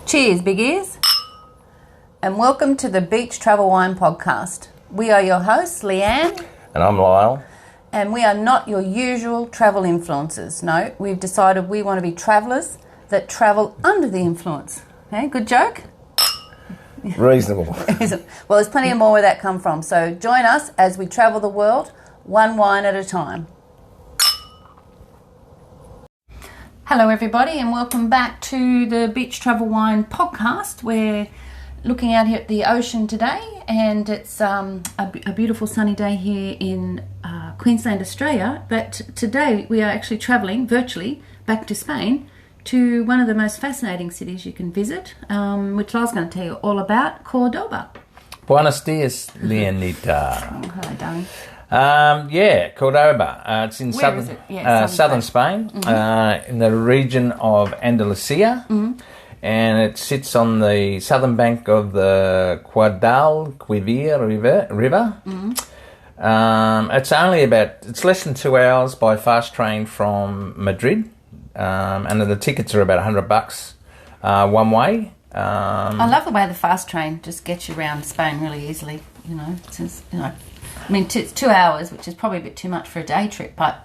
Cheers, big ears, and welcome to the Beach Travel Wine Podcast. We are your hosts, Leanne. And I'm Lyle. And we are not your usual travel influencers. No, we've decided we want to be travellers that travel under the influence. Okay, good joke? Reasonable. Well, there's plenty more where that come from. So join us as we travel the world, one wine at a time. Hello everybody and welcome back to the Beach Travel Wine Podcast. We're looking out here at the ocean today and it's a beautiful sunny day here in Queensland, Australia. But today we are actually travelling virtually back to Spain to one of the most fascinating cities you can visit, which I was going to tell you all about, Cordoba. Buenos dias, Leonita. Oh, hello, darling. Cordoba. It's in southern Spain, in the region of Andalusia, and it sits on the southern bank of the Guadalquivir River. It's less than 2 hours by fast train from Madrid, and the tickets are about $100 one way. I love the way the fast train just gets you around Spain really easily. It's 2 hours, which is probably a bit too much for a day trip, but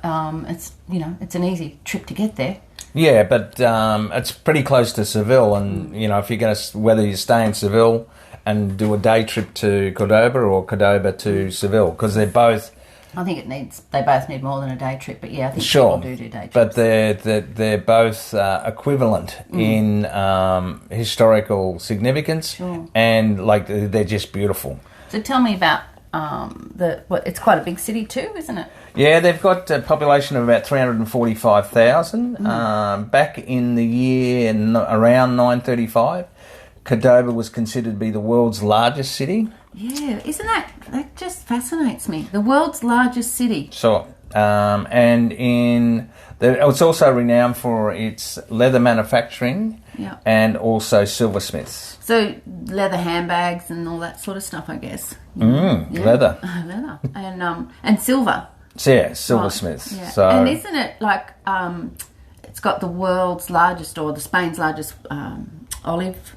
it's an easy trip to get there. Yeah, but it's pretty cless to Seville, and if you're going to, whether you stay in Seville and do a day trip to Cordoba or Cordoba to Seville, because they're both. I think they both need more than a day trip, but yeah, I think sure, people do day trips. But they're both equivalent in historical significance, and they're just beautiful. So tell me about. It's quite a big city too, isn't it? Yeah, they've got a population of about 345,000. Back in the year around 935, Cordoba was considered to be the world's largest city. Yeah, isn't that just fascinates me? The world's largest city. Sure. It's also renowned for its leather manufacturing and also silversmiths. So leather handbags and all that sort of stuff, I guess. Leather. Leather. And silver. So, yeah, silversmiths. Right. Yeah. So, and isn't it it's got the world's largest or the Spain's largest olive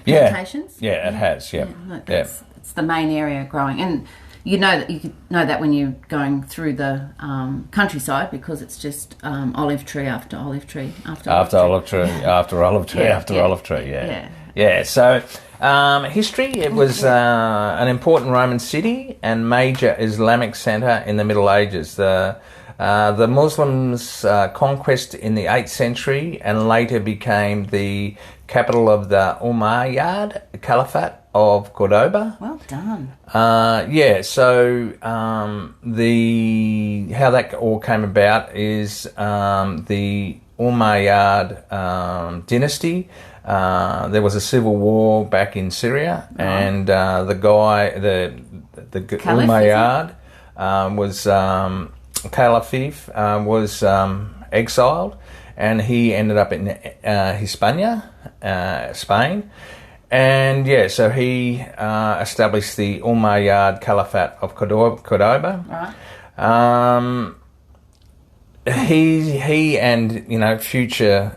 plantations? Yeah, it has, yeah. It's the main area growing. And you know that when you're going through the countryside because it's just olive tree after olive tree after olive tree. Yeah. So history, it was an important Roman city and major Islamic centre in the Middle Ages. The Muslims' conquest in the 8th century and later became the capital of the Umayyad Caliphate of Cordoba. Well done. So how that all came about is the Umayyad dynasty. There was a civil war back in Syria, and the Umayyad was Caliphate was exiled, and he ended up in Hispania, Spain. And so he established the Umayyad Caliphate of Cordoba. Right. He and future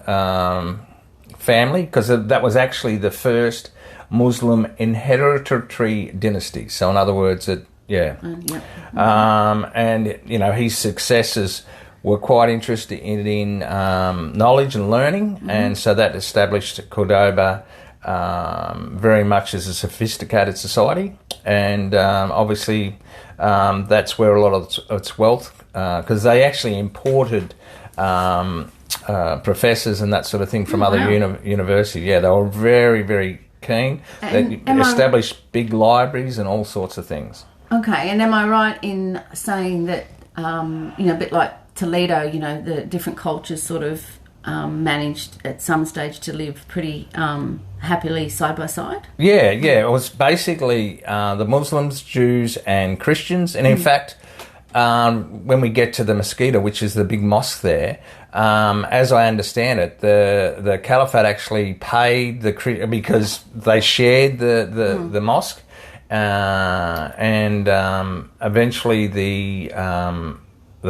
family, because that was actually the first Muslim inheritatory dynasty. So in other words, and his successors were quite interested in knowledge and learning, and so that established Cordoba very much as a sophisticated society, and obviously that's where a lot of its wealth, because they actually imported professors and that sort of thing from other universities. Yeah, they were very, very keen. They established big libraries and all sorts of things. Okay, and am I right in saying that, a bit like Toledo, the different cultures sort of managed at some stage to live pretty happily side by side? Yeah. It was basically the Muslims, Jews and Christians. And in fact, when we get to the Mesquita, which is the big mosque there, as I understand it, the Caliphate actually paid because they shared the mosque, and eventually the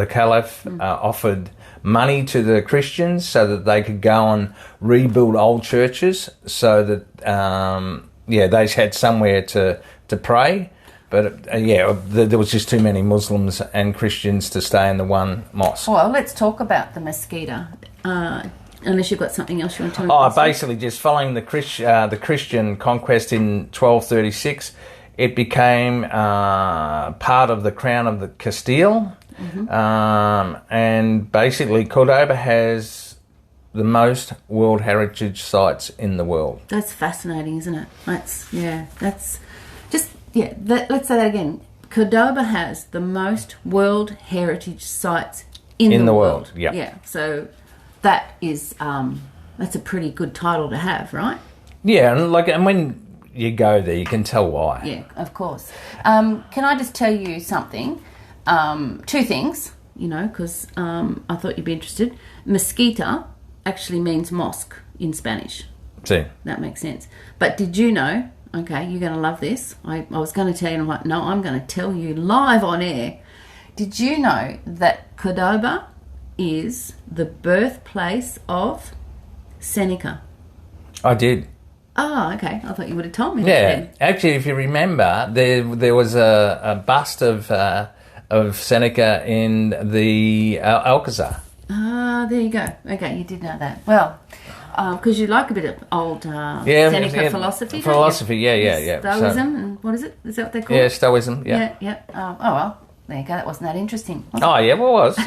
Caliph offered money to the Christians so that they could go and rebuild old churches so that, they had somewhere to pray. But, there was just too many Muslims and Christians to stay in the one mosque. Well, let's talk about the Mesquita. Unless you've got something else you want to tell me. Basically, just following the Christian conquest in 1236, it became part of the Crown of the Castile. And basically, Cordoba has the most World Heritage Sites in the world. That's fascinating, isn't it? Let's say that again. Cordoba has the most World Heritage Sites in the world. Yep. Yeah. So that is that's a pretty good title to have, right? Yeah, and when you go there, you can tell why. Yeah, of course. Can I just tell you something? Two things, because I thought you'd be interested. Mesquita actually means mosque in Spanish. See. That makes sense. But did you know, okay, you're going to love this. I was going to tell you, and I'm like, no, I'm going to tell you live on air. Did you know that Cordoba is the birthplace of Seneca? I did. Oh, okay. I thought you would have told me that. Yeah, then. actually, if you remember, there was a bust of Seneca in the Alcazar. Ah, there you go. Okay, you did know that. Well, because you like a bit of old Seneca philosophy. Philosophy, yeah. Stoicism, and what is it? Is that what they call it? Yeah, Stoicism, yeah. Yeah. Oh, well, there you go. That wasn't that interesting. It was.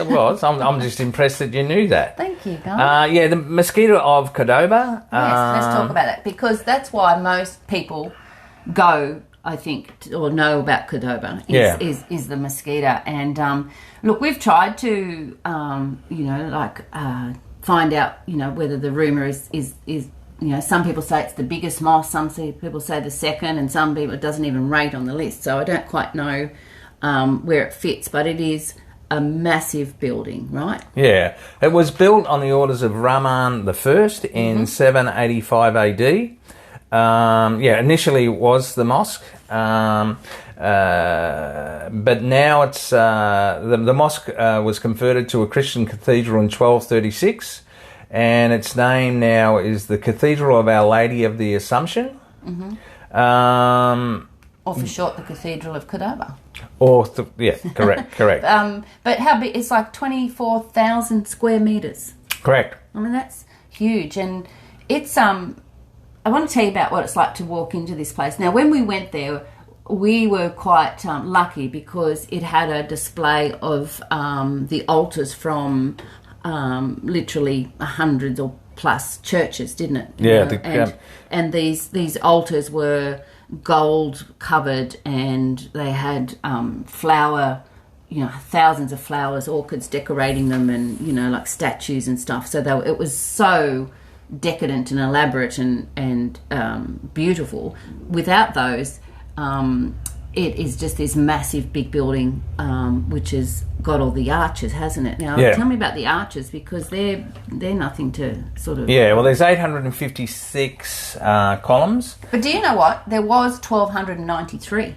I'm just impressed that you knew that. Thank you, guys. The Mezquita of Cordoba. Yes, let's talk about it, because that's why most people go, I think, or know about Cordoba is the Mesquita. And look, we've tried to, find out, whether the rumour is some people say it's the biggest mosque, some people say the second, and some people it doesn't even rate on the list. So I don't quite know where it fits, but it is a massive building, right? Yeah, it was built on the orders of Rahman I in 785 AD. Initially it was the mosque, but now it's the mosque was converted to a Christian cathedral in 1236, and its name now is the Cathedral of Our Lady of the Assumption. Or for short, the Cathedral of Cordoba. Correct. But how big? It's like 24,000 square metres. Correct. I mean, that's huge. And it's, I want to tell you about what it's like to walk into this place. Now, when we went there, we were quite lucky because it had a display of the altars from literally hundreds or plus churches, didn't it? Yeah. And these altars were gold covered, and they had flower, thousands of flowers, orchids decorating them, and like statues and stuff. So it was so decadent and elaborate and beautiful. Without those, it is just this massive big building, which has got all the arches, hasn't it? Now, tell me about the arches, because they're nothing to sort of... Yeah, well, there's 856 columns. But do you know what? There was 1,293.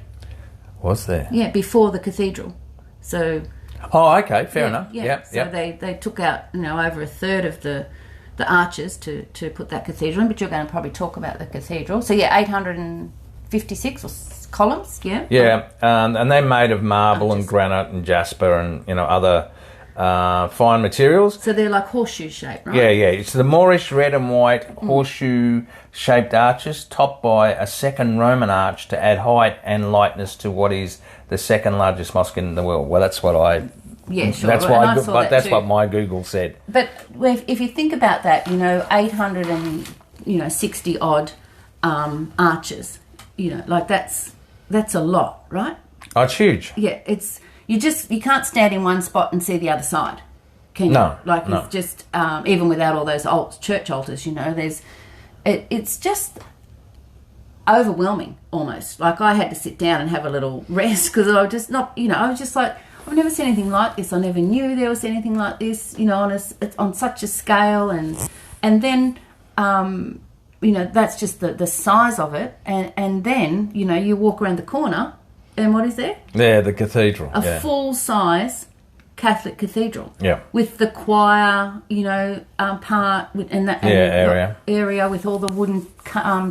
Was there? Yeah, before the cathedral. So... Oh, okay, fair enough. Yeah. So they took out, over a third of the arches to put that cathedral in, but you're going to probably talk about the cathedral. So, 856 or columns, yeah? Yeah, and they're made of marble and granite and jasper and, other fine materials. So they're like horseshoe shaped, right? Yeah. It's the Moorish red and white horseshoe-shaped arches topped by a second Roman arch to add height and lightness to what is the second largest mosque in the world. Well, that's what I... Yeah, sure. That's what my Google said. But if you think about that, 860 odd arches, that's a lot, right? Oh, it's huge. Yeah, you can't stand in one spot and see the other side, can you? No. It's just even without all those church altars, it's just overwhelming almost. Like I had to sit down and have a little rest because I was just not, I was just like, I've never seen anything like this. I never knew there was anything like this, on such a scale, and then that's just the size of it, and then you walk around the corner, and what is there? Yeah, the cathedral. A full size Catholic cathedral. Yeah. With the choir, part and the area with all the wooden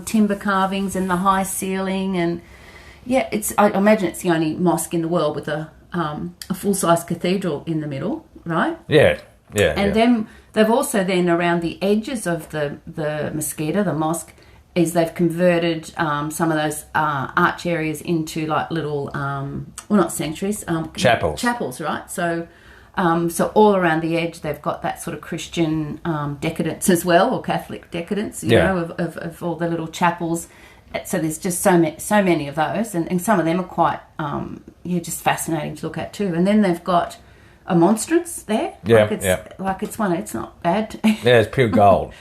timber carvings and the high ceiling, and I imagine it's the only mosque in the world with a full-size cathedral in the middle, right? Yeah. And then they've also then around the edges of the Mesquita, the mosque, is they've converted some of those arch areas into like little, not sanctuaries, chapels, right? So all around the edge they've got that sort of Christian decadence as well, or Catholic decadence, you know, of all the little chapels. So there's just so many of those, and some of them are quite just fascinating to look at too. And then they've got a monstrance there. It's not bad. Yeah, it's pure gold.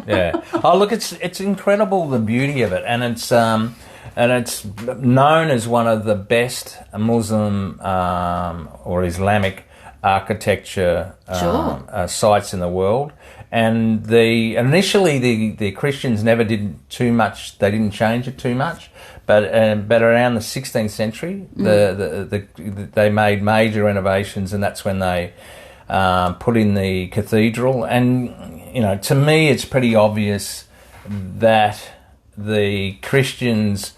Yeah. Oh, look, it's incredible, the beauty of it, and it's known as one of the best Muslim or Islamic architecture sites in the world. And initially the Christians never did too much. They didn't change it too much. But around the 16th century, they made major renovations, and that's when they put in the cathedral. And to me, it's pretty obvious that the Christians,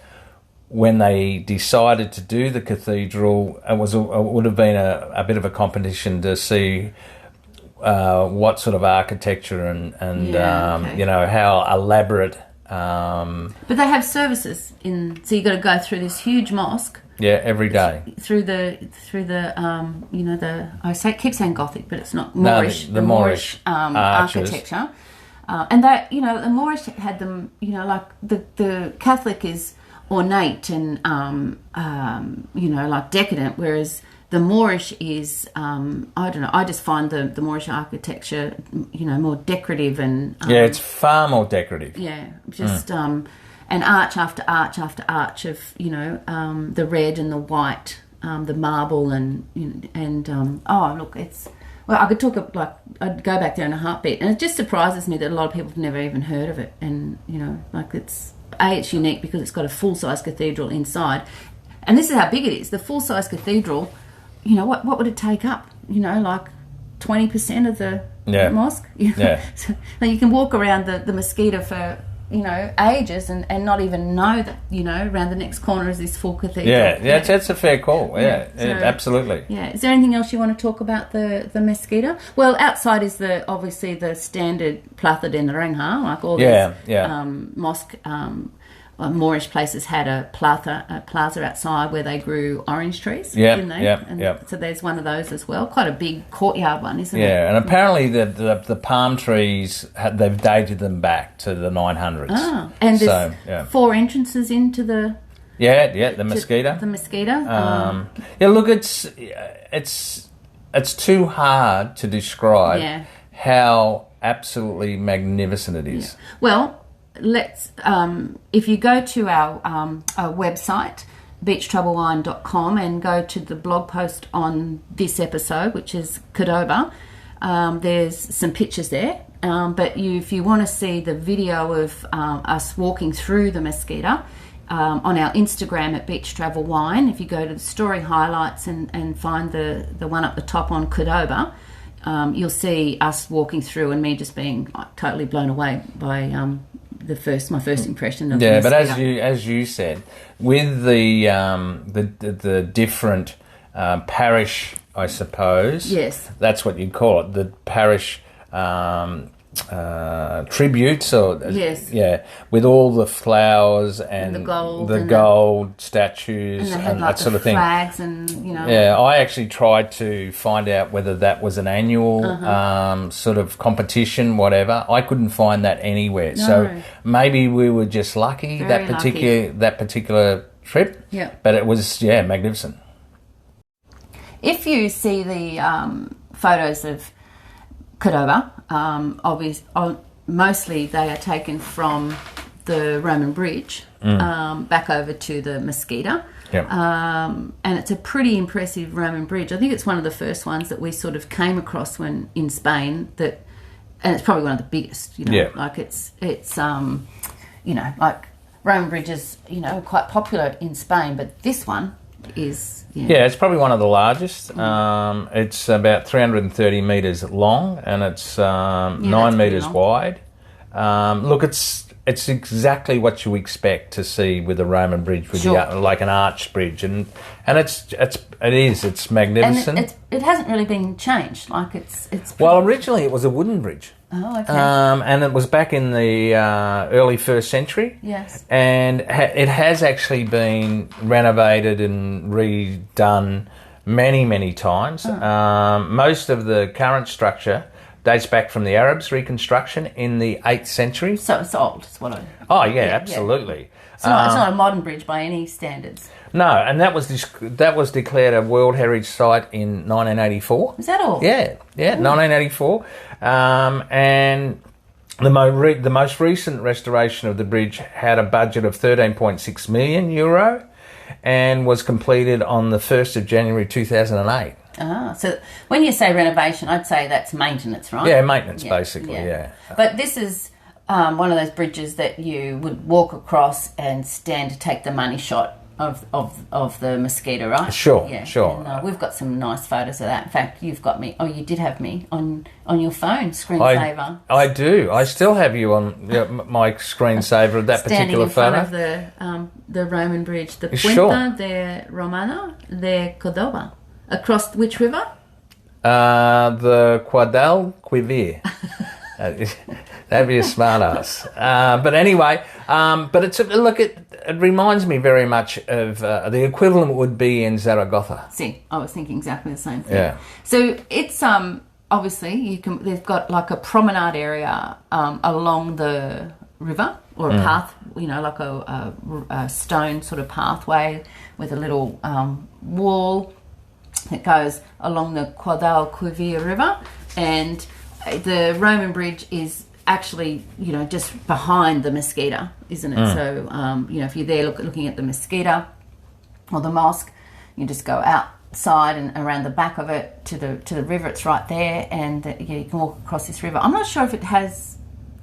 when they decided to do the cathedral, it would have been a bit of a competition to see what sort of architecture and how elaborate. But they have services so you got to go through this huge mosque. Yeah, every day through the keep saying Gothic, but it's not Moorish. The Moorish architecture, and that the Moorish had them. Like the Catholic is ornate and like decadent, whereas the Moorish is, I don't know, I just find the Moorish architecture, more decorative and... it's far more decorative. Yeah, just an arch after arch after arch of, the red and the white, the marble I could talk, I'd go back there in a heartbeat. And it just surprises me that a lot of people have never even heard of it. And, it's unique because it's got a full-size cathedral inside. And this is how big it is. The full-size cathedral... what would it take up? 20% of the mosque? So you can walk around the Mesquita for, ages and not even know that, around the next corner is this full cathedral. That's a fair call. Absolutely. Yeah. Is there anything else you want to talk about the Mesquita? Well, outside is obviously the standard Plaza de Naranja, like all these mosque... Moorish places had a plaza outside where they grew orange trees, didn't they? So there's one of those as well. Quite a big courtyard one, isn't it? Yeah, and apparently the palm trees, they've dated them back to the 900s. Oh, and there's 4 entrances into the... the Mesquita. The Mesquita. Look, it's too hard to describe how absolutely magnificent it is. Yeah. Well... Let's if you go to our website beachtroublewine.com and go to the blog post on this episode, which is Cordoba, there's some pictures there, but if you want to see the video of us walking through the Mesquita, on our Instagram at Beach Travel Wine, if you go to the story highlights and find the one up the top on Cordoba, you'll see us walking through and me just being totally blown away by my first impression of the Mesquita. But as you said, with the different parish, I suppose. Yes. That's what you'd call it, the parish tributes, or with all the flowers and the gold statues and that sort of thing. Flags and I actually tried to find out whether that was an annual sort of competition, whatever. I couldn't find that anywhere. No. So maybe we were just lucky that particular trip. Yeah. But it was magnificent. If you see the photos of Cordoba, mostly they are taken from the Roman bridge back over to the Mesquita. Yep. And it's a pretty impressive Roman bridge. I think it's one of the first ones that we sort of came across when in Spain, and it's probably one of the biggest, like it's like Roman bridges, quite popular in Spain, but this one is... Yeah, it's probably one of the largest. It's about 330 metres long, and it's 9 metres wide. Look, it's exactly what you expect to see with a Roman bridge, with like an arched bridge, and it's magnificent. And it hasn't really been changed. Like it's well, originally it was a wooden bridge. Oh, okay. And it was back in the early first century. Yes. And it has actually been renovated and redone many, many times. Most of the current structure dates back from the Arabs' reconstruction in the 8th century. So it's old, is what I... Oh, yeah, absolutely. Yeah. It's not a modern bridge by any standards. No, and that was declared a World Heritage Site in 1984. Is that all? Yeah, 1984. And the most recent restoration of the bridge had a budget of €13.6 million and was completed on the 1st of January 2008. So when you say renovation, I'd say that's maintenance, right? Yeah, maintenance, basically, yeah. But this is one of those bridges that you would walk across and stand to take the money shot of the Mesquita, right? Sure, yeah. sure. And, we've got some nice photos of that. In fact, you've got me. Oh, you did have me on your phone screensaver. I do. I still have you on my screensaver of that particular photo. Standing in front of the Roman bridge, the Puente de Romana de Cordoba. Across which river? The Guadalquivir. That'd be a smart ass. But anyway, but it reminds me very much of the equivalent would be in Zaragoza. See, I was thinking exactly the same thing. Yeah. So it's obviously they've got like a promenade area along the river, or a path, like a stone sort of pathway with a little wall that goes along the Guadalquivir River, and the Roman bridge is actually, just behind the Mesquita, isn't it? So, if you're there looking at the Mesquita or the mosque, you just go outside and around the back of it to the river. It's right there, and you can walk across this river. I'm not sure if it has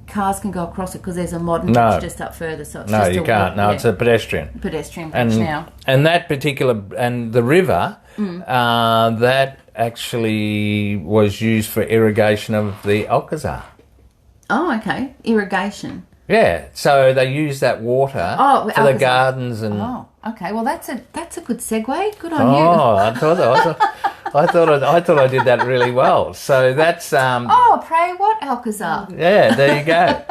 cars can go across it because there's a modern bridge just up further. So it's you can't. No, it's a pedestrian bridge now. And that particular the river that actually was used for irrigation of the Alcazar. Oh, okay. Irrigation. Yeah, so they use that water for the gardens and. Oh, okay. Well, that's a good segue. Good on you. Oh, I thought I did that really well. So that's. Pray what Alcazar? Yeah, there you go.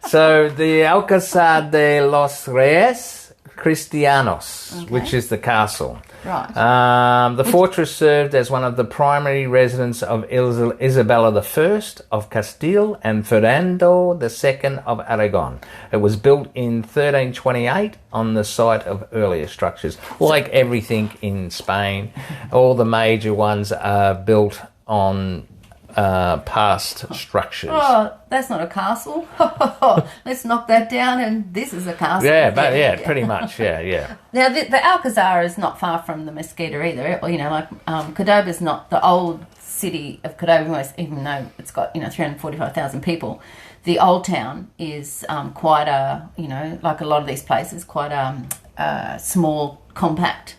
So the Alcazar de Los Reyes Cristianos, which is the castle. Right. The fortress served as one of the primary residences of Isabella I of Castile and Fernando II of Aragon. It was built in 1328 on the site of earlier structures. Like everything in Spain, all the major ones are built on past structures. Oh, that's not a castle. Let's knock that down, and this is a castle. Yeah, pretty much. Yeah. Now the Alcazar is not far from the Mesquita either. Cordoba's not the old city of Cordoba, even though it's got 345,000 people. The old town is quite a like a lot of these places, quite a small, compact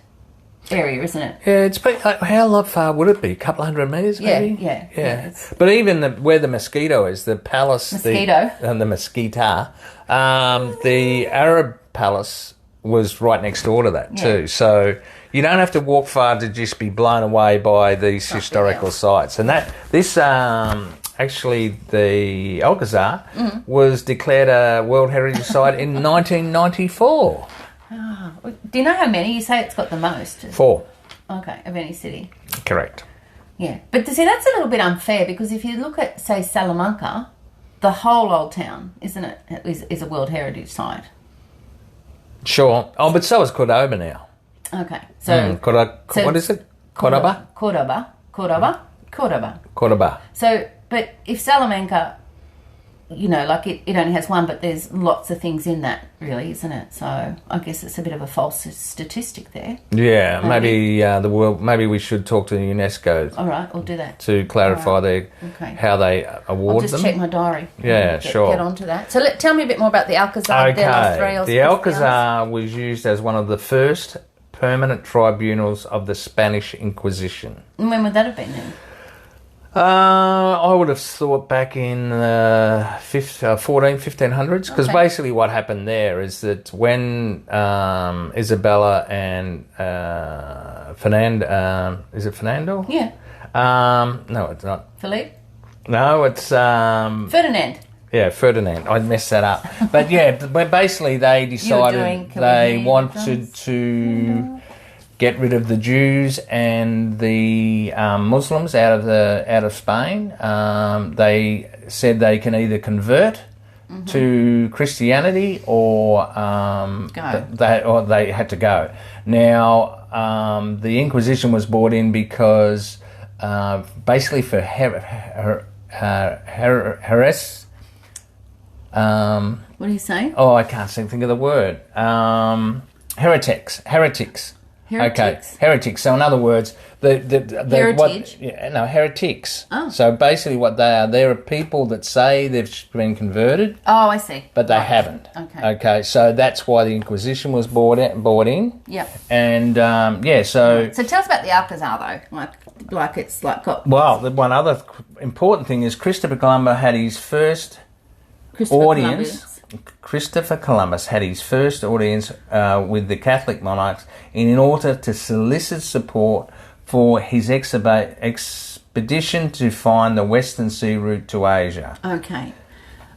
area, isn't it? Yeah, it's how far would it be? A couple 100 metres, maybe? Yeah. But even where the Mosquito is, the palace... and the Mesquita, the Arab palace was right next door to that too. So you don't have to walk far to just be blown away by these historical sites. And this actually, the Alcazar was declared a World Heritage Site in 1994. Do you know how many? You say it's got the most. 4. Okay, of any city. Correct. Yeah, but see, that's a little bit unfair because if you look at, say, Salamanca, the whole old town, isn't it, is a World Heritage Site. Sure. Oh, but so is Cordoba now. Okay, so... what is it? Cordoba? Cordoba. So, but if Salamanca... it only has one, but there's lots of things in that, really, isn't it? So I guess it's a bit of a false statistic there. Yeah, maybe we should talk to UNESCO. All right, we'll do that to clarify how they award them. I'll just check my diary. Yeah, sure. Get onto that. So tell me a bit more about the Alcazar de Los Reyes. The Alcazar was used as one of the first permanent tribunals of the Spanish Inquisition. And when would that have been then? I would have thought back in 1500s, because basically what happened there is that when Isabella and is it Fernando? Yeah. No, it's not. Philippe? No, it's... Ferdinand. Yeah, Ferdinand. I messed that up. But yeah, basically they decided they wanted to get rid of the Jews and the Muslims out of Spain. They said they can either convert to Christianity or they had to go. Now, the Inquisition was brought in because basically for what do you say? Oh, I can't think of the word. Heretics. Heretics? Okay, heretics. So in other words, heritage. Heretics. Oh. So basically, what they are people that say they've been converted. Oh, I see. But they haven't. Okay. So that's why the Inquisition was brought in. Yeah. And So tell us about the Alcazar though. Like it's like got. Well, the one other important thing is Christopher Columbus had his first audience. Christopher Columbus had his first audience with the Catholic monarchs in order to solicit support for his expedition to find the Western Sea route to Asia. Okay.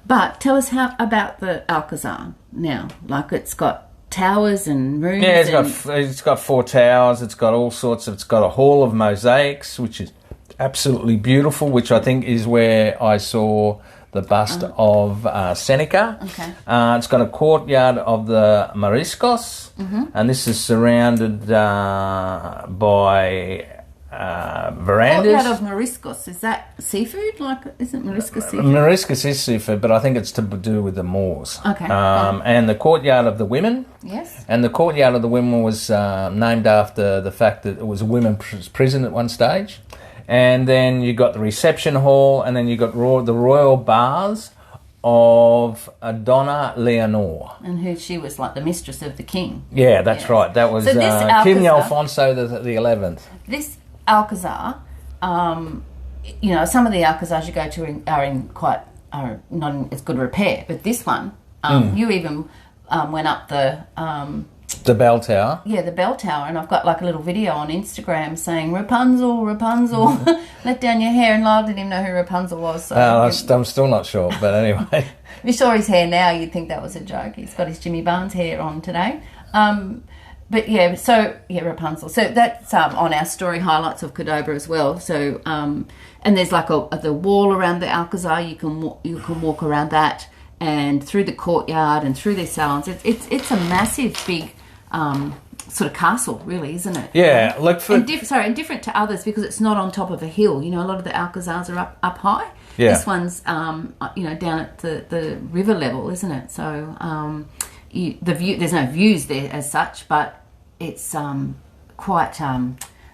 But tell us about the Alcazar now. Like it's got towers and rooms. Yeah, it's got 4 towers. It's got all sorts of... It's got a hall of mosaics, which is absolutely beautiful, which I think is where I saw... the bust of Seneca. Okay. It's got a courtyard of the Moriscos, and this is surrounded by verandas. Courtyard of Moriscos, is that seafood? Like, isn't Moriscos seafood? Moriscos is seafood, but I think it's to do with the Moors. Okay. And the courtyard of the women. Yes. And the courtyard of the women was named after the fact that it was a women's prison at one stage. And then you got the reception hall, and then you got the royal baths of Donna Leonor. And she was like the mistress of the king. Yeah, that's right. That was King Alfonso the 11th. This Alcazar, some of the Alcazars you go to are not in as good repair, but this one, you even went up the bell tower. Yeah, the bell tower, and I've got like a little video on Instagram saying Rapunzel, Rapunzel, let down your hair, and Lyle didn't even know who Rapunzel was. So I'm still not sure, but anyway. If you saw his hair now, you'd think that was a joke. He's got his Jimmy Barnes hair on today. Rapunzel. So that's on our story highlights of Cordoba as well. So and there's like the wall around the Alcazar. You can walk around that and through the courtyard and through their salons. It's a massive, big sort of castle, really, isn't it? Yeah, and different to others because it's not on top of a hill. You know, a lot of the Alcazars are up high. Yeah. This one's down at the river level, isn't it? So there's no views there as such, but it's quite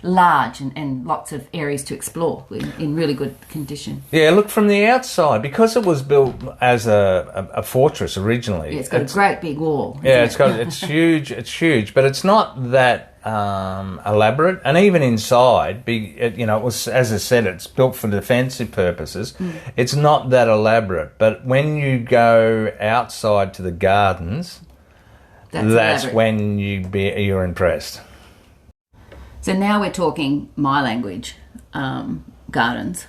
large and lots of areas to explore in really good condition. Yeah, look, from the outside, because it was built as a fortress originally. Yeah, it's got a great big wall. Yeah, it's huge. It's huge, but it's not that elaborate. And even inside, it was, as I said, it's built for defensive purposes. It's not that elaborate, but when you go outside to the gardens, that's when you're impressed. So now we're talking my language, gardens.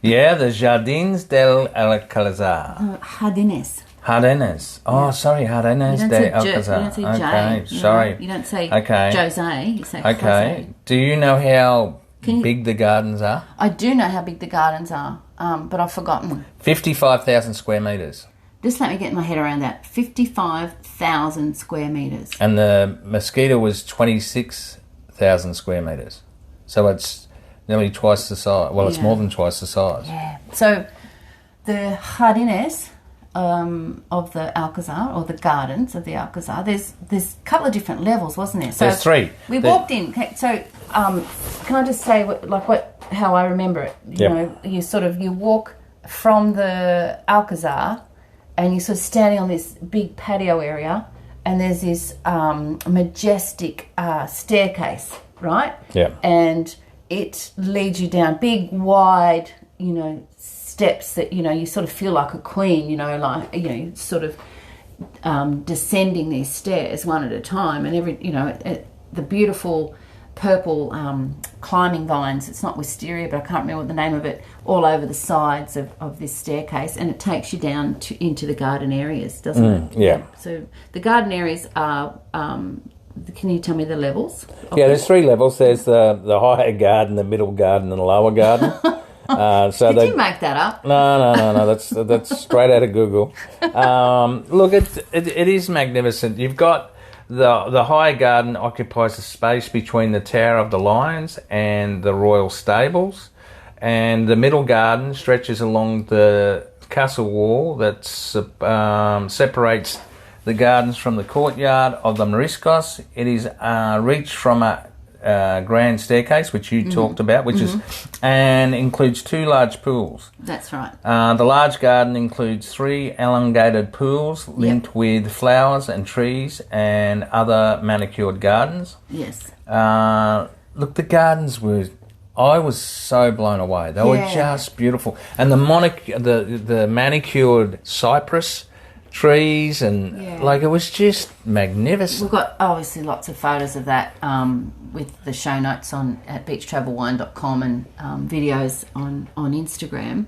Yeah, the Jardins del Alcazar. Jardines. Jardines. Oh, sorry, Jardines del Alcazar. You don't say J. Sorry. You don't say Jose. You say okay. Jose. Do you know how big the gardens are? I do know how big the gardens are, but I've forgotten. 55,000 square metres. Just let me get my head around that. 55,000 square metres. And the Mesquita was 26,000 square metres. So it's nearly twice the size. Well, it's more than twice the size. Yeah. So the jardines of the Alcazar, or the gardens of the Alcazar, there's a couple of different levels, wasn't there? So there's 3. We walked in. So can I just say how I remember it? You know, you walk from the Alcazar and you're sort of standing on this big patio area, and there's this majestic staircase, right? Yeah. And it leads you down big, wide, steps that, you sort of feel like a queen, sort of descending these stairs one at a time. And the beautiful purple climbing vines, it's not wisteria, but I can't remember the name of it, all over the sides of this staircase, and it takes you down into the garden areas, doesn't it? Yeah. So the garden areas are, can you tell me the levels? Yeah, there's 3 levels. There's the higher garden, the middle garden, and the lower garden. Did you make that up? No. That's straight out of Google. Look, it is magnificent. You've got the higher garden occupies the space between the Tower of the Lions and the royal stables, and the middle garden stretches along the castle wall that separates the gardens from the courtyard of the Moriscos. It is reached from a grand staircase, which you talked about, which is and includes 2 large pools. That's right. The large garden includes 3 elongated pools linked with flowers and trees and other manicured gardens. Yes. Look, the gardens I was so blown away. They were just beautiful, and the manicured cypress trees and it was just magnificent. We've got obviously lots of photos of that with the show notes at beachtravelwine.com and videos on Instagram.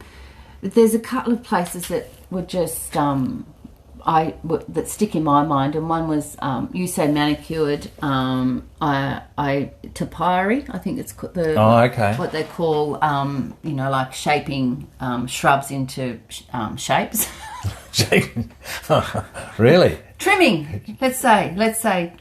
There's a couple of places that were just that stick in my mind, and one was you say manicured. Topiary, I think it's what they call like shaping shrubs into shapes. Really? Trimming, let's say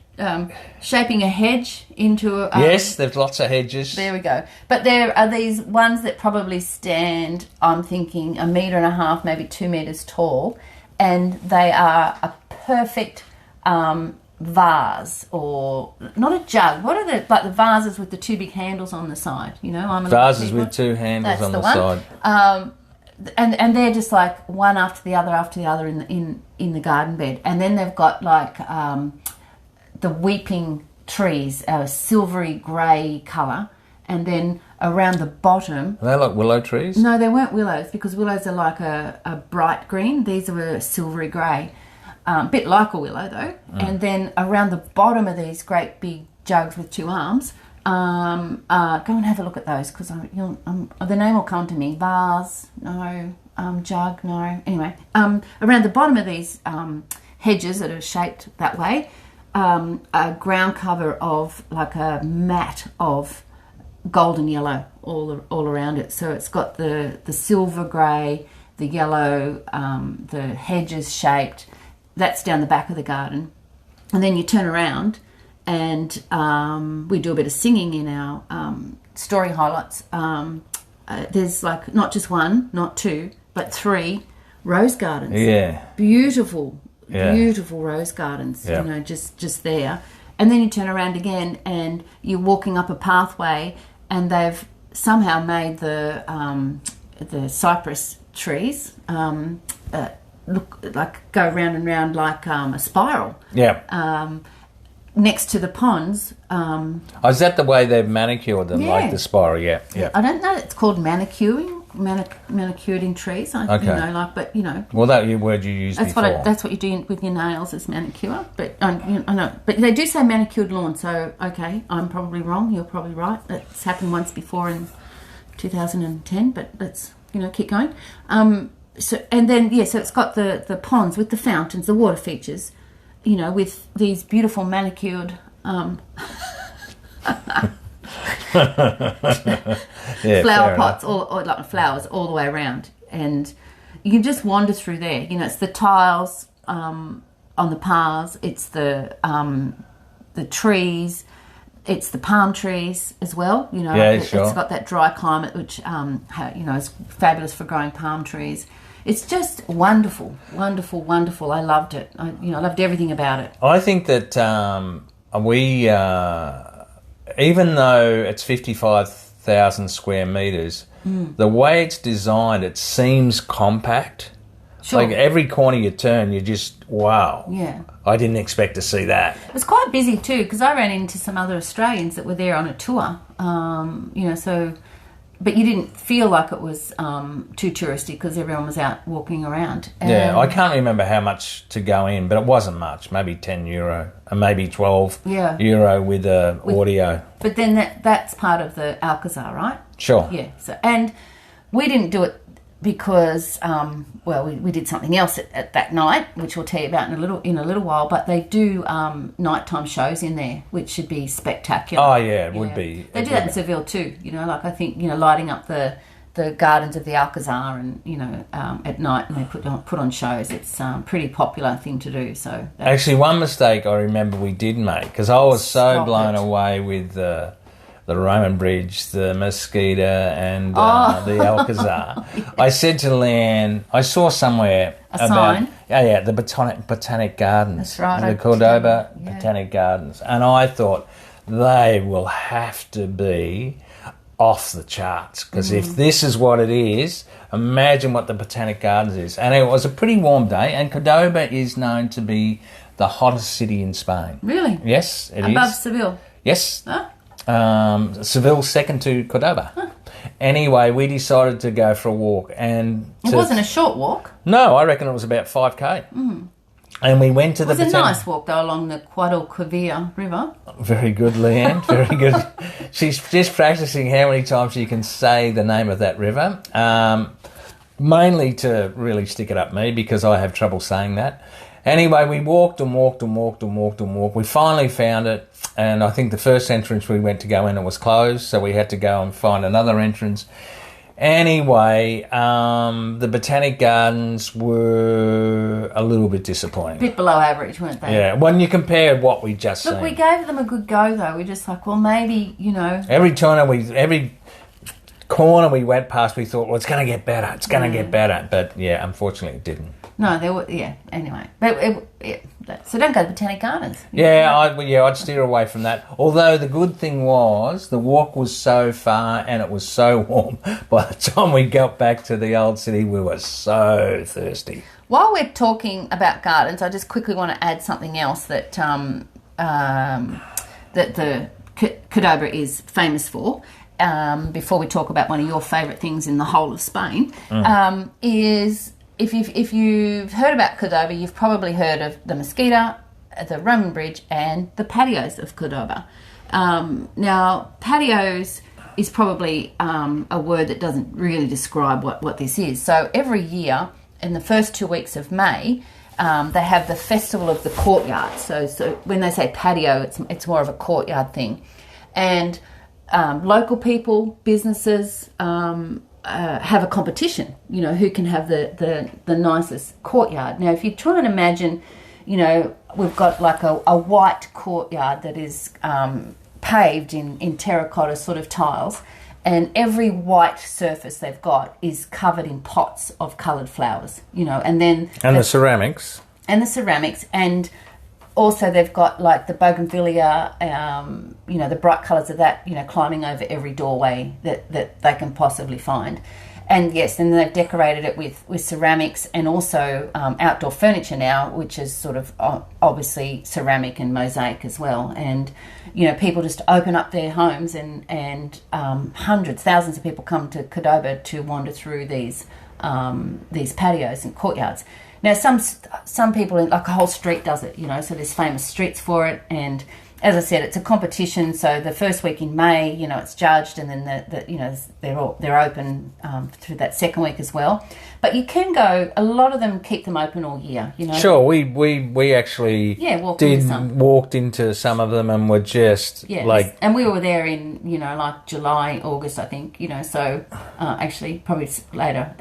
shaping a hedge into a... yes, there's lots of hedges. There we go. But there are these ones that probably stand, I'm thinking, 1.5 meters, maybe 2 meters tall, and they are a perfect vase, or not a jug. What are the vases with the 2 big handles on the side? Vases with 2 handles on the side. And they're just like one after the other in the garden bed, and then they've got like the weeping trees, a silvery grey colour, and then around the bottom... Are they like willow trees? No, they weren't willows, because willows are like a bright green. These are a silvery grey, a bit like a willow though. And then around the bottom of these great big jugs with 2 arms. Go and have a look at those, because the name will come to me. Vase, no. Jug, no. Anyway, around the bottom of these hedges that are shaped that way, a ground cover of like a mat of golden yellow all around it. So it's got the silver grey, the yellow, the hedges shaped. That's down the back of the garden, and then you turn around. And we do a bit of singing in our story highlights. There's like not just 1, not 2, but 3 rose gardens. Yeah. Beautiful rose gardens, just there. And then you turn around again and you're walking up a pathway, and they've somehow made the cypress trees look like go round and round like a spiral. Yeah. Next to the ponds. Is that the way they've manicured them, like the spiral? Yeah. I don't know. It's called manicuring trees. Okay. Well, that word you used before. That's what you do with your nails is manicure. But I know. But they do say manicured lawn. So okay, I'm probably wrong. You're probably right. That's happened once before in 2010. But let's keep going. So it's got the ponds with the fountains, the water features. With these beautiful manicured flower pots, or like flowers all the way around, and you can just wander through there. It's the tiles on the paths, it's the trees, it's the palm trees as well. It's got that dry climate, which is fabulous for growing palm trees. It's just wonderful, wonderful, wonderful. I loved it. I loved everything about it. I think that we, even though it's 55,000 square metres, the way it's designed, it seems compact. Sure. Like every corner you turn, you just, wow. Yeah. I didn't expect to see that. It was quite busy too, because I ran into some other Australians that were there on a tour. But you didn't feel like it was too touristy because everyone was out walking around. Yeah, I can't remember how much to go in, but it wasn't much. Maybe €10 and maybe €12 with audio. But then that's part of the Alcazar, right? Sure. Yeah. So, and we didn't do it because, we did something else at that night, which we'll tell you about in a little while. But they do nighttime shows in there, which should be spectacular. Oh yeah, it would be. They do that in Seville too. Like I think lighting up the gardens of the Alcazar and at night, and they put on shows. It's a pretty popular thing to do. So actually, one mistake I remember we did make, because I was so blown away with the Roman Bridge, the Mesquita, and the Alcazar. Yeah. I said to Leanne, I saw somewhere sign? The Botanic Gardens. That's right. The Cordoba Botanic Gardens. And I thought, they will have to be off the charts, because if this is what it is, imagine what the Botanic Gardens is. And it was a pretty warm day, and Cordoba is known to be the hottest city in Spain. Really? Yes, it is. Above Seville? Yes. Huh? Seville's second to Cordoba. Huh. Anyway, we decided to go for a walk, and it wasn't a short walk. No, I reckon it was about 5k. And we went to the. It was a nice walk though along the Guadalquivir River. Very good, Leanne. Very good. She's just practicing how many times she can say the name of that river, mainly to really stick it up me, because I have trouble saying that. Anyway, we walked and walked and walked and walked and walked. We finally found it, and I think the first entrance we went to go in, it was closed, so we had to go and find another entrance. Anyway, the Botanic Gardens were a little bit disappointing. A bit below average, weren't they? Yeah, when you compare what we just seen. Look, we gave them a good go, though. We're just like, well, maybe, Every corner we went past, we thought, well, it's going to get better. It's going to get better. But, yeah, unfortunately, it didn't. No, there were, anyway. But so don't go to Botanic Gardens. I'd steer away from that. Although the good thing was, the walk was so far and it was so warm. By the time we got back to the old city, we were so thirsty. While we're talking about gardens, I just quickly want to add something else that that the Cordoba is famous for. Before we talk about one of your favourite things in the whole of Spain, is if you've heard about Cordoba, you've probably heard of the Mesquita, the Roman Bridge, and the patios of Cordoba. Now, patios is probably a word that doesn't really describe what this is. So every year, in the first 2 weeks of May, they have the Festival of the Courtyard. So when they say patio, it's more of a courtyard thing. And local people, businesses have a competition, who can have the nicest courtyard. Now, if you try and imagine, we've got like a white courtyard that is paved in terracotta sort of tiles, and every white surface they've got is covered in pots of coloured flowers, and then... And the ceramics. And the ceramics, and... Also, they've got like the bougainvillea, the bright colours of that, climbing over every doorway that they can possibly find. And yes, then they've decorated it with ceramics and also outdoor furniture now, which is sort of obviously ceramic and mosaic as well. And, people just open up their homes and hundreds, thousands of people come to Cordoba to wander through these patios and courtyards. Now, some people, like a whole street does it, so there's famous streets for it. And as I said, it's a competition. So the first week in May, it's judged, and then they're open through that second week as well. But you can go. A lot of them keep them open all year. Sure, we actually walked into some of them and were just and we were there in like July, August, I think. So actually probably later.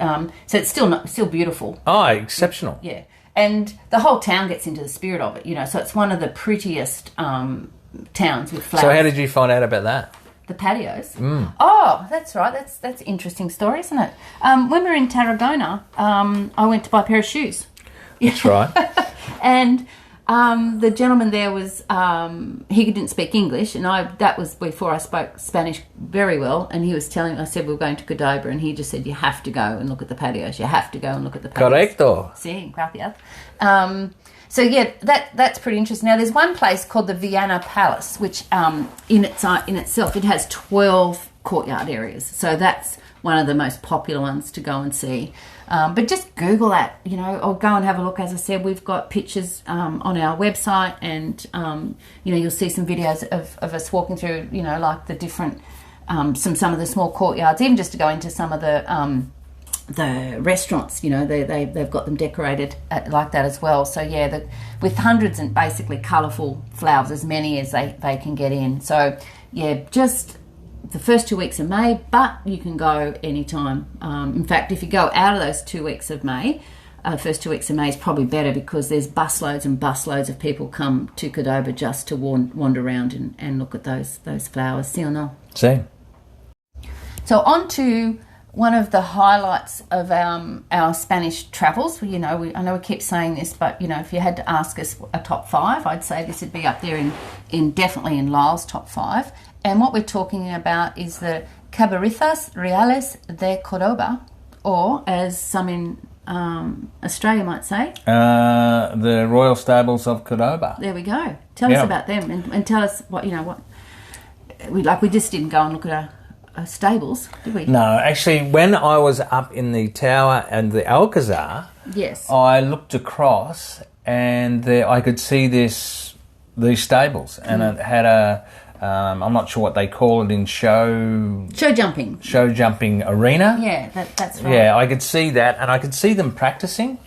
So it's still beautiful. Oh, exceptional. Yeah. And the whole town gets into the spirit of it, so it's one of the prettiest towns with flowers. So how did you find out about that? The patios? Oh, that's right. That's an interesting story, isn't it? When we were in Tarragona, I went to buy a pair of shoes. That's right. And The gentleman there was, he didn't speak English, and that was before I spoke Spanish very well, and he was telling, I said we were going to Cordoba, and he just said, you have to go and look at the patios, you have to go and look at the patios. Correcto. Sí, gracias. So yeah, that's pretty interesting. Now there's one place called the Viana Palace, which in itself, it has 12 courtyard areas, so that's one of the most popular ones to go and see. But just Google that, or go and have a look. As I said, we've got pictures on our website, and you'll see some videos of us walking through, like the different some of the small courtyards, even just to go into some of the restaurants. They've got them decorated like that as well. So yeah, with hundreds and basically colourful flowers, as many as they can get in. So yeah, just the first 2 weeks of May, but you can go anytime. In fact, if you go out of those 2 weeks of May, first 2 weeks of May is probably better, because there's busloads and busloads of people come to Cordoba just to wander around and look at those flowers. See or no? See. So on to one of the highlights of our Spanish travels. I know we keep saying this, but if you had to ask us a top 5, I'd say this would be up there in definitely in Lyle's top 5. And what we're talking about is the Cabarrizas Reales de Cordoba, or as some in Australia might say, the Royal Stables of Cordoba. There we go. Tell us about them, and tell us what we just didn't go and look at our stables, did we? No, actually, when I was up in the tower and the Alcazar, yes, I looked across and I could see these stables, and it had a. I'm not sure what they call it in show jumping arena. Yeah, that's right. Yeah, I could see that, and I could see them practicing,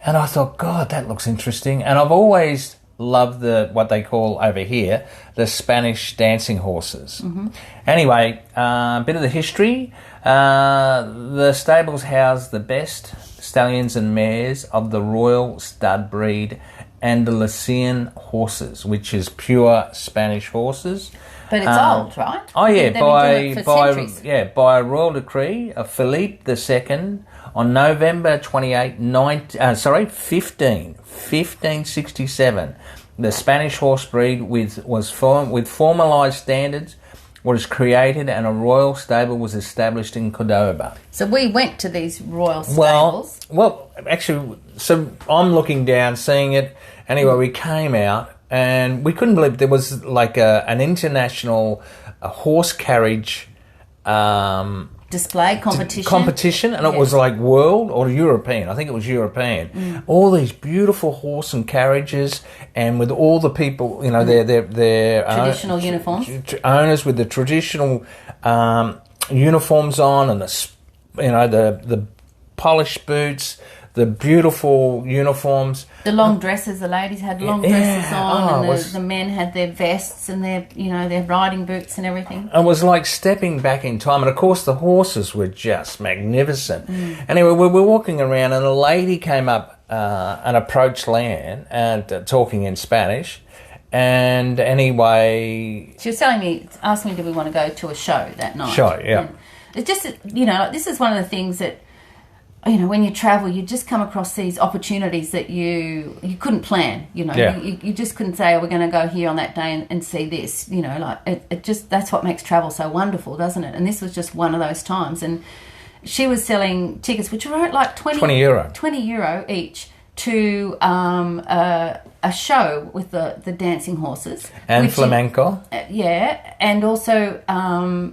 and I thought, God, that looks interesting. And I've always loved what they call over here the Spanish dancing horses. Mm-hmm. Anyway, a bit of the history. The stables house the best stallions and mares of the royal stud breed Andalusian horses, which is pure Spanish horses. But it's old, right? Oh yeah, by a royal decree of Philippe II on November 1567. The Spanish horse breed with formalised standards was created, and a royal stable was established in Cordoba. So we went to these royal stables. Well, actually, so I'm looking down, seeing it. Anyway, we came out, and we couldn't believe there was like an international horse carriage display competition, and it was like world or European. I think it was European. All these beautiful horse and carriages, and with all the people, their traditional uniforms. Owners with the traditional uniforms on, and the polished boots, the beautiful uniforms. The long dresses, the ladies had long dresses on, and the men had their vests and their riding boots and everything. It was like stepping back in time, and of course the horses were just magnificent. Anyway, we were walking around, and a lady came up and approached Lan and talking in Spanish. And anyway, she was asking me, did we want to go to a show that night? Show, yeah. And it's just, this is one of the things that, when you travel, you just come across these opportunities that you couldn't plan. You just couldn't say, we're going to go here on that day and see this. It just, that's what makes travel so wonderful, doesn't it? And this was just one of those times. And she was selling tickets, which were like 20 euro each, to a show with the dancing horses and flamenco. And also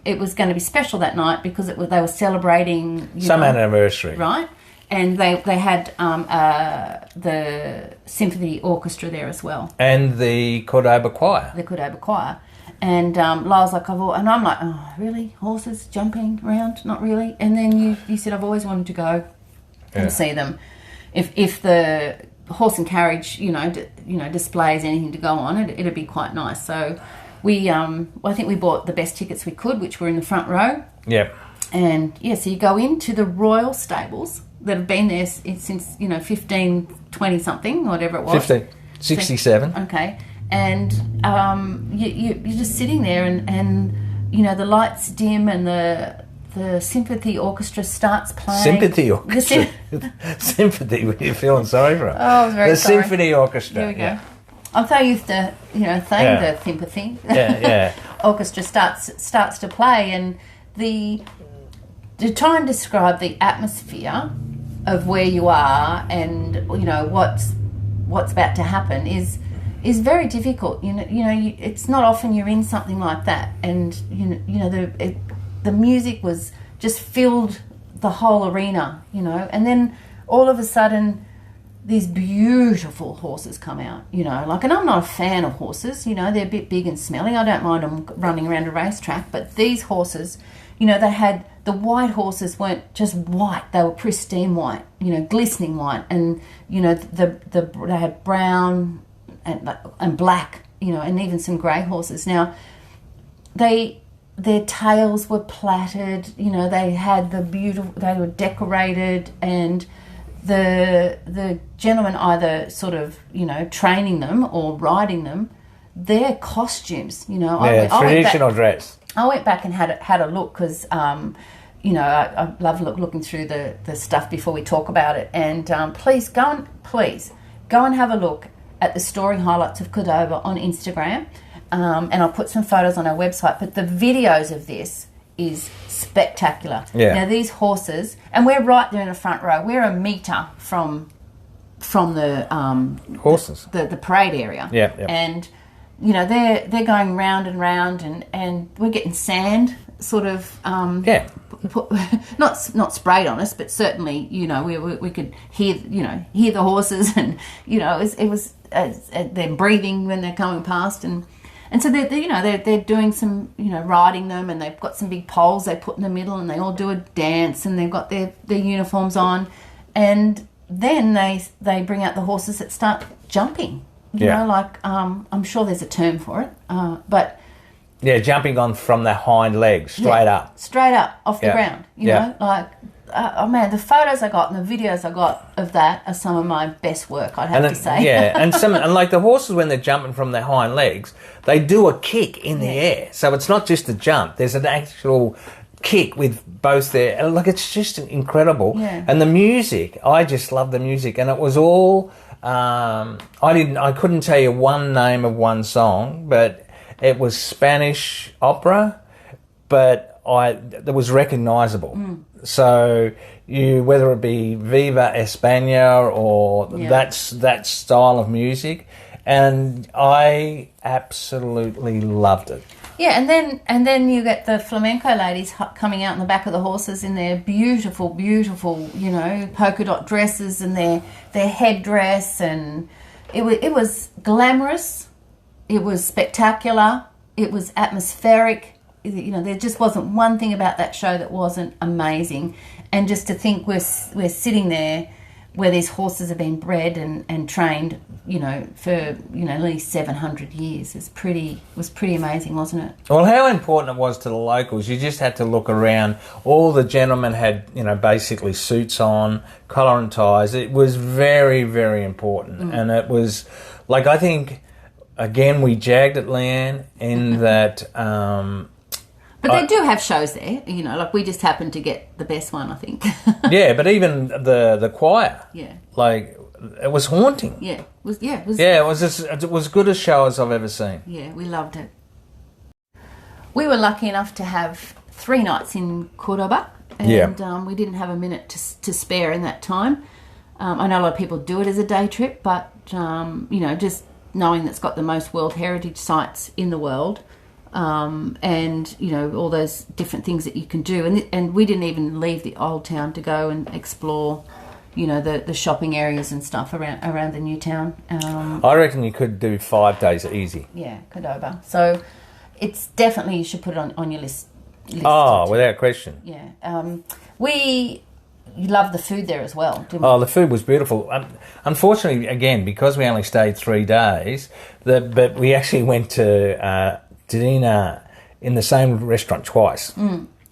it was going to be special that night because they were celebrating some anniversary, right? And they had the symphony orchestra there as well, and the Cordoba choir. And Lyle's like, and I'm like, oh, really? Horses jumping around? Not really. And then you said, I've always wanted to go and see them. If the horse and carriage, displays anything to go on, it'd be quite nice. So I think we bought the best tickets we could, which were in the front row. Yep. And so you go into the royal stables that have been there since 1520 something, whatever it was. 1567. Okay. And you're just sitting there, and the lights dim, and the symphony orchestra starts playing. Sympathy orchestra. Sympathy. Were you feeling sorry for it? Oh, I was very sorry. The symphony orchestra. Here we go. I'm so used to, saying the sympathy. Yeah. Orchestra starts to play, and to try and describe the atmosphere of where you are and what's about to happen is very difficult. It's not often you're in something like that, and the music was just filled the whole arena, and then all of a sudden these beautiful horses come out, and I'm not a fan of horses, they're a bit big and smelly. I don't mind them running around a racetrack, but these horses, they had, the white horses weren't just white, they were pristine white, glistening white, and, they had brown and black, and even some grey horses. Now, their tails were plaited, they had they were decorated, and the gentleman either sort of, training them or riding them, their costumes, traditional dress. I went back and had a look because, I love looking through the stuff before we talk about it. And please go and have a look at the story highlights of Cordoba on Instagram. And I'll put some photos on our website. But the videos of this is spectacular. Yeah. Now, these horses, and we're right there in the front row. We're a metre from the horses, the parade area. Yeah. And they're going round and round, and we're getting sand sort of not sprayed on us, but certainly we could hear the horses, and it was they're breathing when they're coming past, and so they're doing some riding them, and they've got some big poles they put in the middle, and they all do a dance, and they've got their uniforms on, and then they bring out the horses that start jumping. I'm sure there's a term for it, but jumping on from their hind legs straight up off the ground. Oh man, the photos I got and the videos I got of that are some of my best work, I'd have to say. Yeah, and like the horses, when they're jumping from their hind legs, they do a kick in the air. So it's not just a jump. There's an actual kick with both their... Like, it's just incredible. Yeah. And the music, I just love the music. And it was all... I couldn't tell you one name of one song, but it was Spanish opera, but that was recognisable. So whether it be Viva España or that style of music, and I absolutely loved it. Yeah, and then you get the flamenco ladies coming out in the back of the horses in their beautiful, beautiful, polka dot dresses and their headdress, and it was glamorous, it was spectacular, it was atmospheric. There just wasn't one thing about that show that wasn't amazing. And just to think we're sitting there where these horses have been bred and trained, for at least 700 years was pretty amazing, wasn't it? Well, how important it was to the locals. You just had to look around. All the gentlemen had, basically suits on, collar and ties. It was very, very important. And it was, like, I think, again, we jagged at Leanne in that... But they do have shows there, like we just happened to get the best one, I think. Yeah, but even the choir, like it was haunting. It was it was good a show as I've ever seen. Yeah, we loved it. We were lucky enough to have 3 nights in Cordoba, and we didn't have a minute to spare in that time. I know a lot of people do it as a day trip, but just knowing that it's got the most World Heritage sites in the world. And all those different things that you can do, and we didn't even leave the old town to go and explore, the shopping areas and stuff around the new town. I reckon you could do 5 days easy. Yeah, Cordoba. So it's definitely, you should put it on your list. Oh, without question. Yeah. We loved the food there as well, didn't we? Oh, the food was beautiful. Unfortunately, again, because we only stayed 3 days, but we actually went to dinner in the same restaurant twice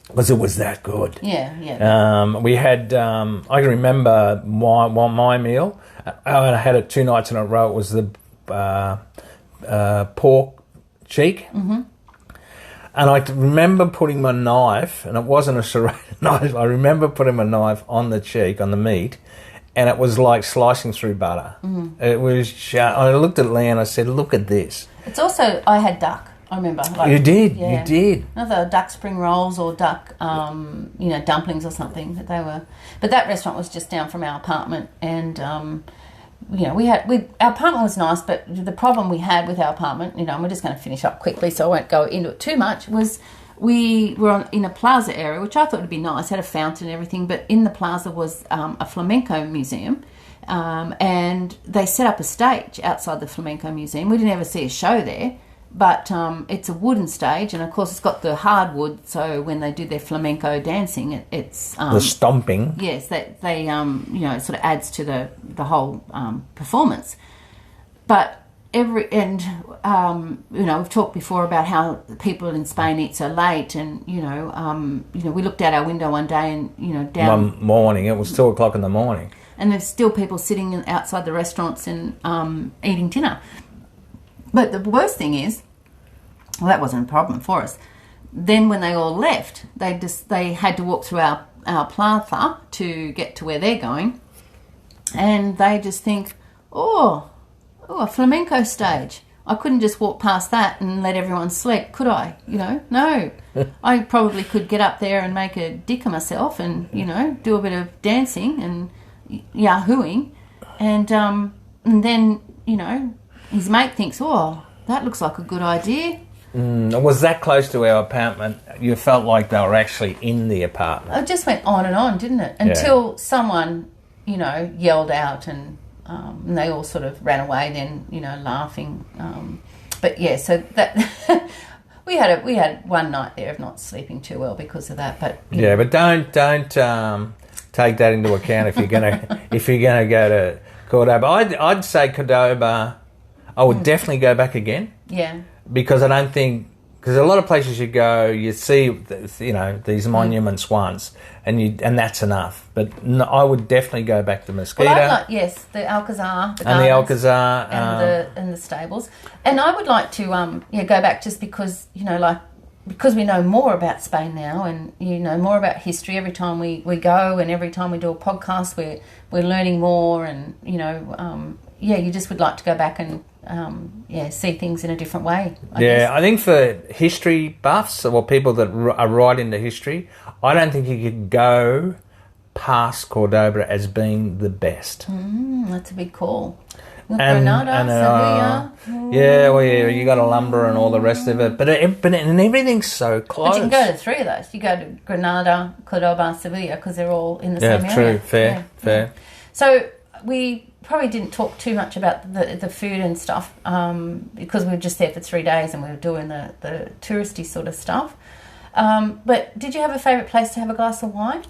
because it was that good. Yeah. We had, I can remember my meal. I had it 2 nights in a row. It was the pork cheek. Mm-hmm. And I remember putting my knife, and it wasn't a serrated knife, I remember putting my knife on the cheek, on the meat, and it was like slicing through butter. It was. I looked at Lee and I said, "Look at this." It's also, I had duck. I remember. You did. You did. Another duck spring rolls or duck, dumplings or something that they were. But that restaurant was just down from our apartment, and our apartment was nice, but the problem we had with our apartment, and we're just going to finish up quickly, so I won't go into it too much, was we were in a plaza area, which I thought would be nice, had a fountain and everything, but in the plaza was a flamenco museum, and they set up a stage outside the flamenco museum. We didn't ever see a show there, but it's a wooden stage, and of course it's got the hardwood, so when they do their flamenco dancing, it's the stomping. Yes, they it sort of adds to the whole performance. But we've talked before about how people in Spain eat so late, and we looked out our window one day, and down one morning it was 2:00 in the morning, and there's still people sitting outside the restaurants and eating dinner. But the worst thing is, well, that wasn't a problem for us. Then when they all left, they had to walk through our plaza to get to where they're going, and they just think, oh, a flamenco stage. I couldn't just walk past that and let everyone sleep, could I? No. I probably could get up there and make a dick of myself and, do a bit of dancing and yahooing. And then, his mate thinks, oh, that looks like a good idea. Was that close to our apartment? You felt like they were actually in the apartment. It just went on and on, didn't it? Until someone, yelled out and they all sort of ran away then, laughing. But yeah, so that we had one night there of not sleeping too well because of that. But but don't take that into account if you're gonna go to Cordoba. I'd say Cordoba. I would definitely go back again. Yeah. Because I don't think... Because a lot of places you go, you see, these monuments once, and that's enough. But no, I would definitely go back to Mesquita. Well, the Alcazar, the and the Alcazar, and the stables. And I would like to go back just because because we know more about Spain now, and more about history. Every time we go, and every time we do a podcast, we're learning more, and you just would like to go back and see things in a different way. I guess. I think for history buffs or people that are right into history, I don't think you could go past Cordoba as being the best. That's a big call. Granada, Sevilla. You got Alhambra and all the rest of it, but everything's so close. But you can go to three of those. You go to Granada, Cordoba, Sevilla, because they're all in the same area. Fair. So we probably didn't talk too much about the food and stuff because we were just there for 3 days and we were doing the touristy sort of stuff. But did you have a favourite place to have a glass of wine?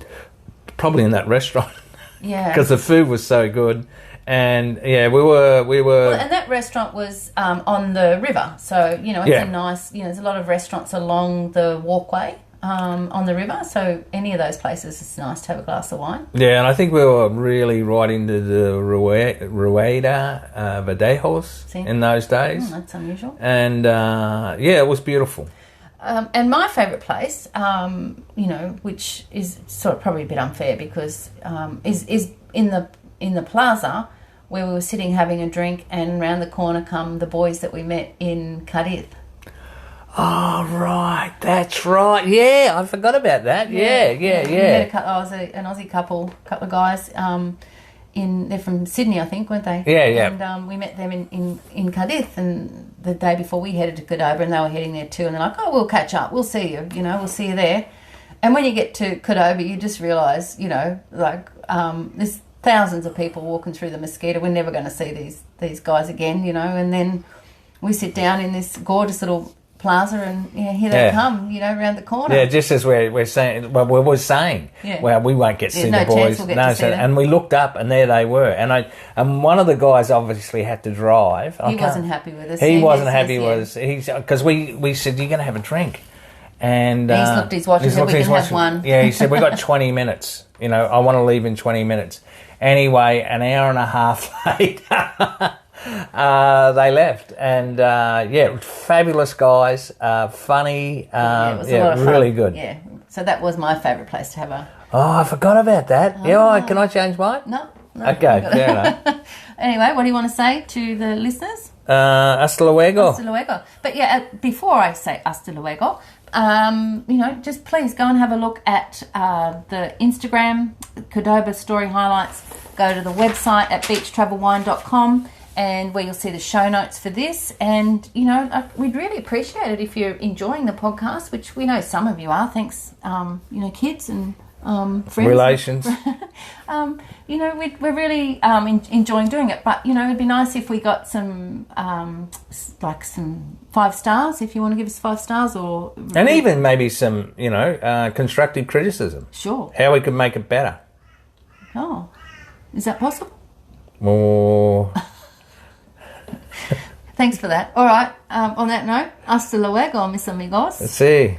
Probably in that restaurant. Yeah. Because the food was so good. And we were. Well, and that restaurant was on the river, so it's a nice. There's a lot of restaurants along the walkway on the river, so any of those places it's nice to have a glass of wine. Yeah, and I think we were really right into the Rueda Vadejos in those days. That's unusual. And it was beautiful. And my favourite place, which is sort of probably a bit unfair because is in the plaza where we were sitting having a drink, and round the corner come the boys that we met in Cadiz. Oh, right. That's right. Yeah, I forgot about that. Yeah. We met an Aussie couple of guys. They're from Sydney, I think, weren't they? Yeah. And we met them in Cadiz, and the day before we headed to Cordoba, and they were heading there too. And they're like, "Oh, we'll catch up. We'll see you. We'll see you there." And when you get to Cordoba, you just realise, there's thousands of people walking through the Mesquita. We're never going to see these guys again, And then we sit down in this gorgeous little plaza, and here they come, around the corner. Yeah, just as we're saying, well, we were saying, well, we won't get to see the boys. We'll get to see them. And we looked up, and there they were. And one of the guys obviously had to drive. He wasn't happy with us. He wasn't happy with us. Because we said, "You're going to have a drink." And he's looked at his watch and said, "We can have one." Yeah, he said, "We got 20 minutes. I want to leave in 20 minutes." Anyway, an hour and a half later, they left. And, fabulous guys, funny, it was a lot of fun. Really good. Yeah, so that was my favourite place to have a... Oh, I forgot about that. Can I change mine? No. Okay, fair enough. Anyway, what do you want to say to the listeners? Hasta luego. Hasta luego. But yeah, before I say hasta luego, just please go and have a look at the Instagram, Cordoba Story Highlights. Go to the website at beachtravelwine.com and where you'll see the show notes for this. And, we'd really appreciate it if you're enjoying the podcast, which we know some of you are. Thanks, kids and friends. Relations. We're really enjoying doing it. But, it'd be nice if we got some 5 stars, if you want to give us 5 stars. And even maybe some, constructive criticism. Sure. How we can make it better. Oh, is that possible? More. Thanks for that. All right, on that note, hasta luego, mis amigos. See.